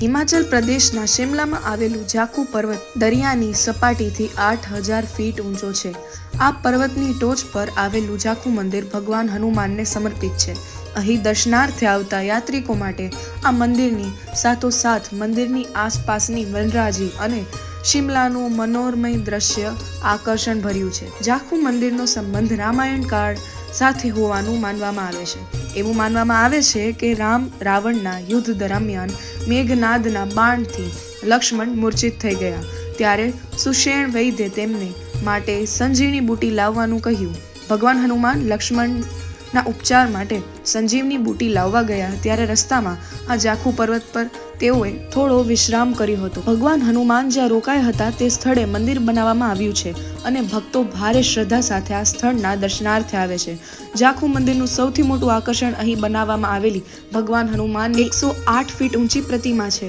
હિમાચલ પ્રદેશના શિમલામાં આવેલું જાખુ પર્વત દરિયાની સપાટીથી 8000 ફીટ ઊંચો છે. આ પર્વતની ટોચ પર આવેલું જાખુ મંદિર ભગવાન હનુમાનને સમર્પિત છે. અહીં દર્શનાર્થે આવતા યાત્રિકો માટે આ મંદિરની સાથોસાથ મંદિરની આસપાસની વનરાજી અને શિમલાનું મનોરમય દ્રશ્ય આકર્ષણ ભર્યું છે. જાખુ મંદિરનો સંબંધ રામાયણ કાળ સાથે હોવાનું માનવામાં આવે છે. એવું માનવામાં આવે છે કે રાવણના યુદ્ધ દરમિયાન મેઘનાદના બાણથી લક્ષ્મણ મૂર્છિત થઈ ગયા ત્યારે સુષેણ વૈદ્યે તેમને માટે સંજીવની બુટી લાવવાનું કહ્યું. ભગવાન હનુમાન લક્ષ્મણના ઉપચાર માટે સંજીવની બુટી લાવવા ગયા ત્યારે રસ્તામાં આ જાખુ પર્વત પર તેઓએ થોડો વિશ્રામ કર્યો હતો. ભગવાન હનુમાન જ્યાં રોકાયા હતા તે સ્થળે મંદિર બનાવવામાં આવ્યું છે અને ભક્તો ભારે શ્રદ્ધા સાથે આ સ્થળના દર્શનાર્થે આવે છે. જાખુ મંદિરનું સૌથી મોટું આકર્ષણ અહીં બનાવવામાં આવેલી ભગવાન હનુમાનની 108 ફીટ ઊંચી પ્રતિમા છે.